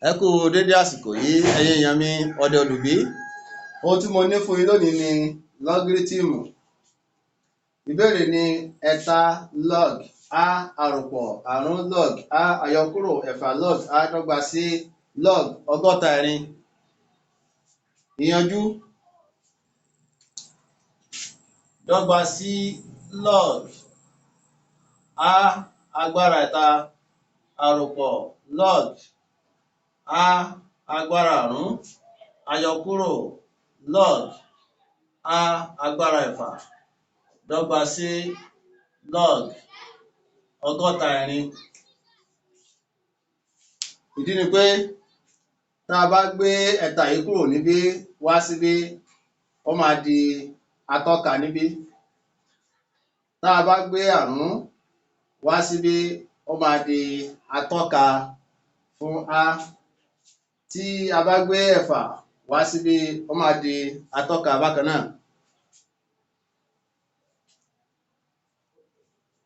Ẹ kú dédé àsìkò yìí ẹ̀yin èèyàn mi ọdẹ olùgbé. Ohun tí mo ní fún yín lónìí ni lọ́gírítíìmù. Ìbéèrè ni ẹ̀ta log a àròpọ̀ àrún log a àyọkúrò ẹ̀fà log a dọ́gba sí log ọgọ́ta ẹ̀rin. Ìyànjú: dọ́gba sí log a agbára ẹ̀ta àròpọ̀ log a agbára àrún àyọkúrò log a agbára ẹ̀fà dọ́gba sí log ọgọ́ta ẹ̀rin. Ìdí ni pé tá a bá gbé ẹ̀ta yìí kúrò níbí wá síbí, ó máa di atọ́ka níbí. Tá a bá gbé àrún wá síbí, ó máa di atọ́ka fún a. Tí a bá gbé ẹ̀fà wá síbí, ó máa di atọ́ka bákan náà.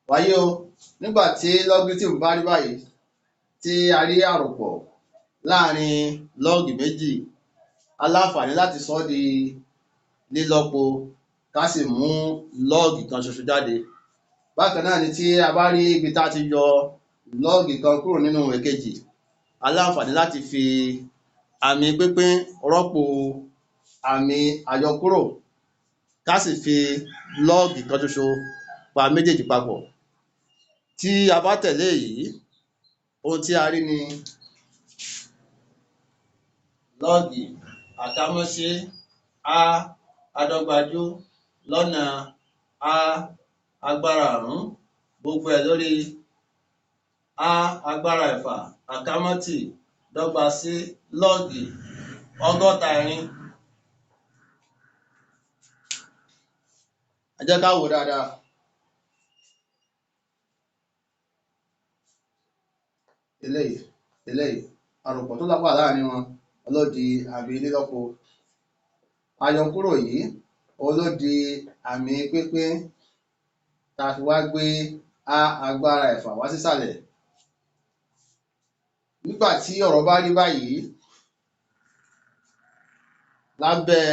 Wàyí o, nígbà tí lọ́gírítíìmù bá rí báyìí, tí a rí àròpọ̀ láàrin lọ́ọ̀gì méjì, a láǹfààní láti sọ ọ́ di lílọ́po ká sì mú lọ́ọ̀gì kan ṣoṣo jáde. Bákan náà ni tí a bá rí ibi tá a ti yọ lọ́ọ̀gì kan kúrò nínú èkejì, a láǹfààní láti fi àmì pínpín rọ́pò àmì àyọkúrò ká sì fi lọ́ọ̀gì kan ṣoṣo pa méjèèjì papọ̀. Tí a bá tẹ̀lé èyí, ohun tí a rí ni lọ́ọ̀gì àkámọ́sí a adọ́gbadú lọ́nà a agbára àrún gbogbo ẹ̀ lórí a agbára ẹ̀fà àkámọ́tì dọ́gba sí lọ́ọ̀gì ọgọ́ta ẹ̀rin. Ẹ jẹ́ ká wò dáadáa. Eléyìí àròpọ̀ tó lápá láàrin wọn ló di àmì lílọ́po. Àyọkúrò yìí ló di àmì pínpín tá a fi wá gbé a agbára ẹ̀fà wá sísàlẹ̀. Nígbà tí ọ̀rọ̀ bá rí báyìí, lábẹ́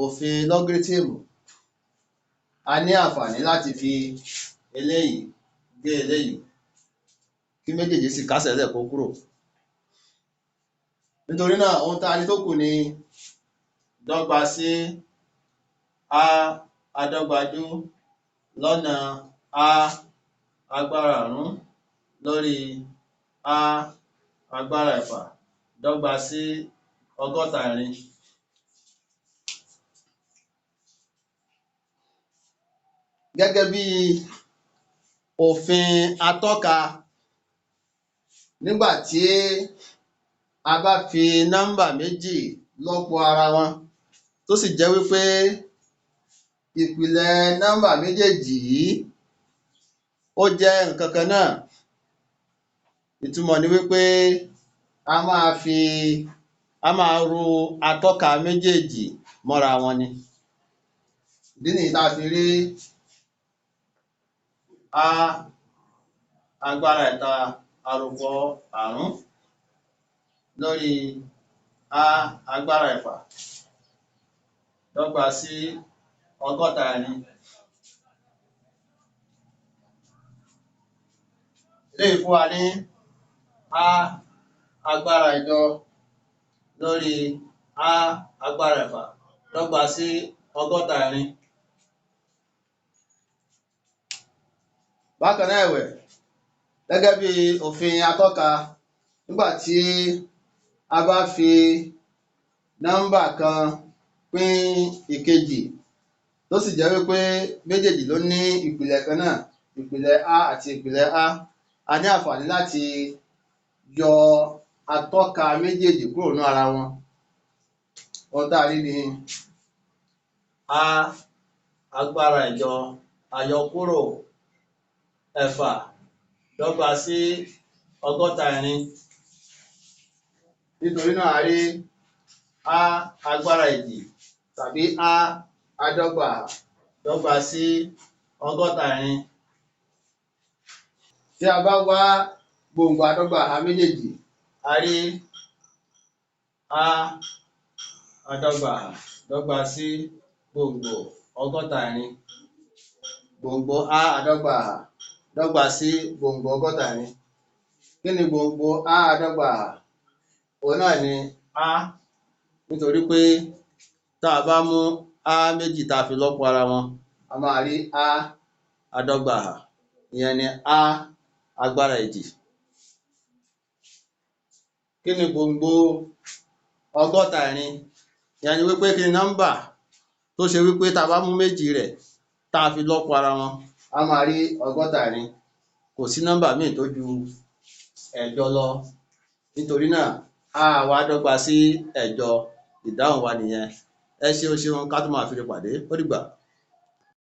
òfin lọ́gírítíìmù, a ní àǹfààní láti fi eléyìí gbé eléyìí kí méjèèjì sì kásẹ̀ lẹ̀ kó kúrò. Nítorí náà ohun tá a ní tó kù ni dọ́gba sí a adọ́gbadú lọ́nà a agbára àrún lórí a agbára ẹ̀fà dọ́gba sí ọgọ́ta ẹ̀rin. Gẹ́gẹ́ bí òfin atọ́ka, nígbà tí a bá fi nọ́mbà méjì lọ́pọ̀ ara wọn tó sì jẹ́ wípé ìpìlẹ̀ nọ́mbà méjèèjì yìí ó jẹ́ nǹkan kan náà, ìtumọ̀ ni wípé a máa ro atọ́ka méjèèjì mọ́ra wọn ni. Ìdí nìyí tá a fi rí a agbára ẹ̀ta àròpọ̀ àrún lórí a agbára ẹ̀fà dọ́gba sí ọgọ́ta ẹ̀rin. Eléyìí fún wa ní a agbára ẹ̀jọ lórí a agbára ẹ̀fà dọ́gba sí ọgọ́ta ẹ̀rin. Bákan náà ẹ̀wẹ̀, gẹ́gẹ́ bí òfin atọ́ka, nígbà tí a bá fi nọ́mbà kan pín ìkejì tó sì jẹ́ wípé méjèèjì ló ní ìpìlẹ̀ kan náà, ìpìlẹ̀ a àti ìpìlẹ̀ a ní àǹfààní láti yọ atọ́ka méjèèjì kúrò ní ara wọn. Ohun tá a rí ni a agbára ẹ̀jọ àyọkúrò ẹ̀fà dọ́gba sí ọgọ́ta ẹ̀rin. Nítorí náà a rí a agbára èjì tàbí a adọ́gba dọ́gba sí ọgọ́ta ẹ̀rin. Tí a bá wá gbòǹgbò àdọ́gba a méjèèjì, a rí a àdọ́gbàhà dọ́gba sí gbòǹgbò ọgọ́ta ìrìn. Gbòǹgbò a àdọ́gbàhà dọ́gba sí gbòǹgbò ọgọ́ta ìrìn. Kí ni gbòǹgbò a àdọ́gbàhà? Òun náà ni a, nítorí pé tá a bá mú a méjì tá a fi lọ́pọ̀ ara wọn, a máa rí a àdọ́gbàhà, ìyẹn ni a agbára èjì. Kí ni gbòǹgbò ọgọ́ta ìrìn? Ìyẹn ni wípé kí ni nọ́mbà tó ṣe wípé tá a bá mú méjì rẹ̀ tá a fi lọ́pọ̀ ara wọn, a máa rí ọgọ́ta ìrìn. Kò sí nọ́mbà míì tó ju ẹ̀jọ lọ. Nítorí náà a wá dọ́gba sí ẹ̀jọ. Ìdáhùn wa nìyẹn. Ẹ ṣeun ká tó máa fi rí pàdé. Ó dìgbà.